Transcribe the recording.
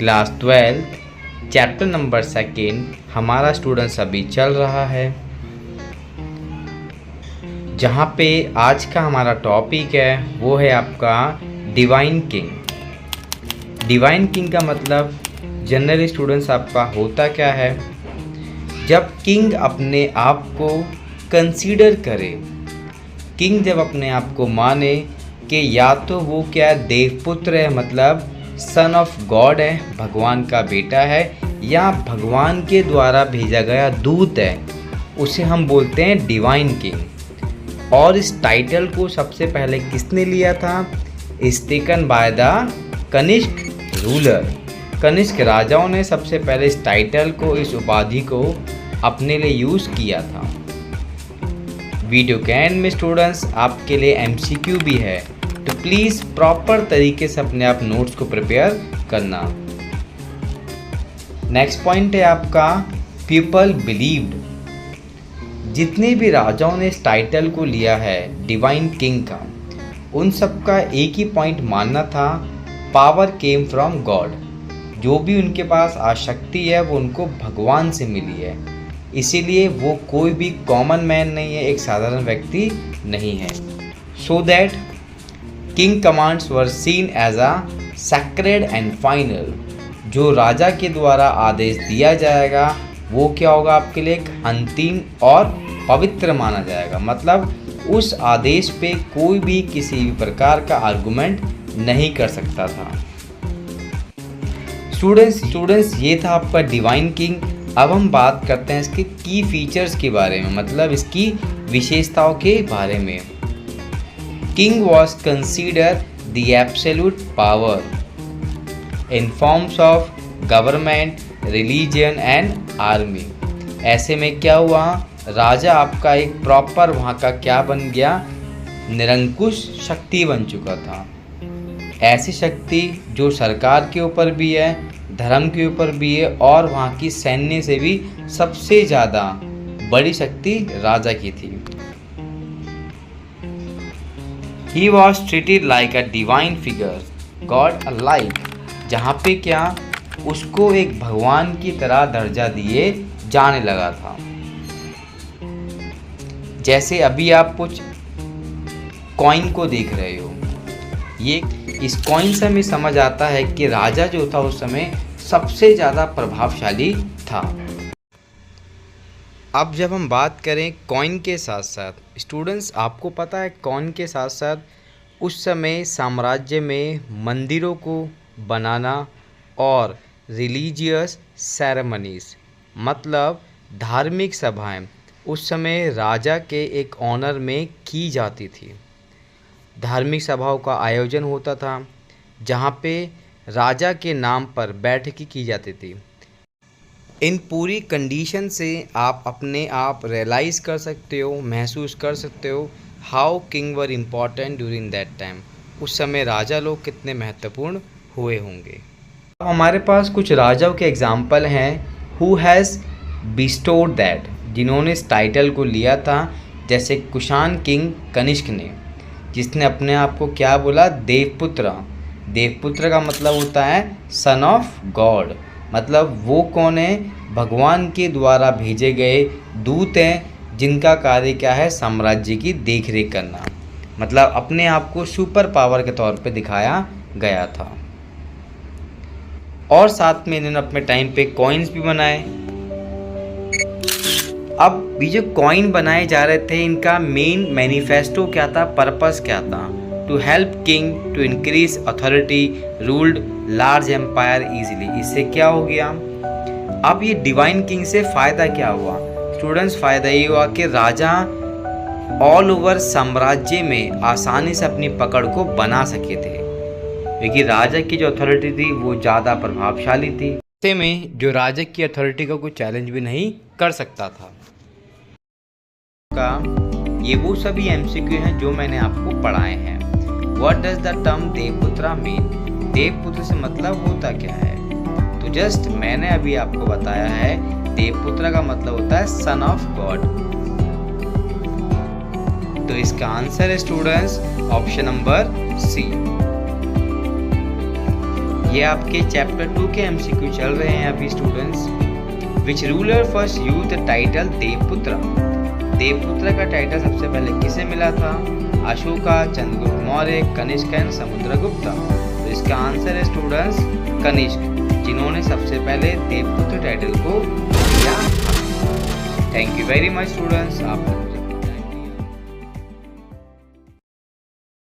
Class 12 chapter number 2 हमारा students अभी चल रहा है, जहाँ पे आज का हमारा टॉपिक है वो है आपका डिवाइन किंग। डिवाइन किंग का मतलब जनरली स्टूडेंट्स आपका होता क्या है, जब किंग अपने आप को कंसीडर करे, किंग जब अपने आप को माने कि या तो वो क्या देवपुत्र है, मतलब सन ऑफ गॉड है, भगवान का बेटा है, या भगवान के द्वारा भेजा गया दूत है, उसे हम बोलते हैं डिवाइन किंग। और इस टाइटल को सबसे पहले किसने लिया था? Is taken by the Kanishka ruler. Kanishka राजाओं ने सबसे पहले इस टाइटल को, इस उपाधि को अपने लिए यूज़ किया था। वीडियो के एंड में स्टूडेंट्स आपके लिए एमसीक्यू भी है, तो प्लीज़ प्रॉपर तरीके से अपने आप नोट्स को प्रिपेयर करना। नेक्स्ट पॉइंट है आपका पीपल बिलीव्ड। जितने भी राजाओं ने इस टाइटल को लिया है डिवाइन किंग का, उन सब का एक ही पॉइंट मानना था, पावर केम फ्रॉम गॉड। जो भी उनके पास आशक्ति है वो उनको भगवान से मिली है, इसीलिए वो कोई भी कॉमन मैन नहीं है, एक साधारण व्यक्ति नहीं है। So that king commands were seen as a sacred and final. जो राजा के द्वारा आदेश दिया जाएगा वो क्या होगा, आपके लिए एक अंतिम और पवित्र माना जाएगा, मतलब उस आदेश पे कोई भी किसी भी प्रकार का आर्गुमेंट नहीं कर सकता था। स्टूडेंट्स ये था आपका डिवाइन किंग। अब हम बात करते हैं इसके की फीचर्स के बारे में, मतलब इसकी विशेषताओं के बारे में। King was consider the absolute power in forms of government, religion and army. ऐसे में क्या हुआ, राजा आपका एक प्रॉपर वहाँ का क्या बन गया, निरंकुश शक्ति बन चुका था। ऐसी शक्ति जो सरकार के ऊपर भी है, धर्म के ऊपर भी है, और वहाँ की सैन्य से भी सबसे ज़्यादा बड़ी शक्ति राजा की थी। He was treated like a divine figure, God alike, जहाँ पे क्या उसको एक भगवान की तरह दर्जा दिए जाने लगा था। जैसे अभी आप कुछ कॉइन को देख रहे हो, ये इस कॉइन से हमें समझ आता है कि राजा जो था उस समय सबसे ज़्यादा प्रभावशाली था। अब जब हम बात करें कॉइन के साथ साथ, स्टूडेंट्स आपको पता है कॉइन के साथ साथ उस समय साम्राज्य में मंदिरों को बनाना और रिलीजियस सेरेमनीज, मतलब धार्मिक सभाएं उस समय राजा के एक ऑनर में की जाती थी। धार्मिक सभाओं का आयोजन होता था जहाँ पे राजा के नाम पर बैठकें की जाती थी। इन पूरी कंडीशन से आप अपने आप रियलाइज़ कर सकते हो, महसूस कर सकते हो how king were important during that time. उस समय राजा लोग कितने महत्वपूर्ण हुए होंगे। अब हमारे पास कुछ राजाओं के एग्जाम्पल हैं हु हैज़ बिस्टोर्ड दैट, जिन्होंने इस टाइटल को लिया था। जैसे कुषाण किंग कनिष्क ने, जिसने अपने आप को क्या बोला, देवपुत्र। देवपुत्र का मतलब होता है सन ऑफ गॉड, मतलब वो कौन है, भगवान के द्वारा भेजे गए दूत हैं, जिनका कार्य क्या है, साम्राज्य की देखरेख करना, मतलब अपने आप को सुपर पावर के तौर पे दिखाया गया था। और साथ में इन्होंने अपने टाइम पे कॉइन्स भी बनाए। अब ये जो कॉइन बनाए जा रहे थे, इनका मेन मैनिफेस्टो क्या था, पर्पस क्या था, to help king to increase authority, ruled large empire easily. इससे क्या हो गया, अब ये डिवाइन किंग से फ़ायदा क्या हुआ स्टूडेंट्स, फ़ायदा ये हुआ कि राजा ऑल ओवर साम्राज्य में आसानी से अपनी पकड़ को बना सके थे, क्योंकि राजा की जो अथॉरिटी थी वो ज़्यादा प्रभावशाली थी। ऐसे में जो राजा की अथॉरिटी का कोई चैलेंज भी नहीं कर सकता था। ये वो सभी एमसीक्यू हैं जो मैंने आपको पढ़ाए हैं। व्हाट डज द टर्म देवपुत्र मीन, देवपुत्र से मतलब होता क्या है, तो जस्ट मैंने अभी आपको बताया है, देवपुत्र का मतलब होता है सन ऑफ गॉड। तो इसका आंसर है स्टूडेंट्स ऑप्शन नंबर सी। ये आपके चैप्टर 2 के MCQ चल रहे हैं अभी students. Which ruler first use the title देवपुत्र? देवपुत्र का टाइटल सबसे पहले किसे मिला था? अशोका, चंद्रगुप्त मौर्य, कनिष्क एंड समुद्रगुप्त। तो इसका आंसर है स्टूडेंट्स कनिष्क, जिन्होंने सबसे पहले देवपुत्र टाइटल को लिया। Thank you very much students. आप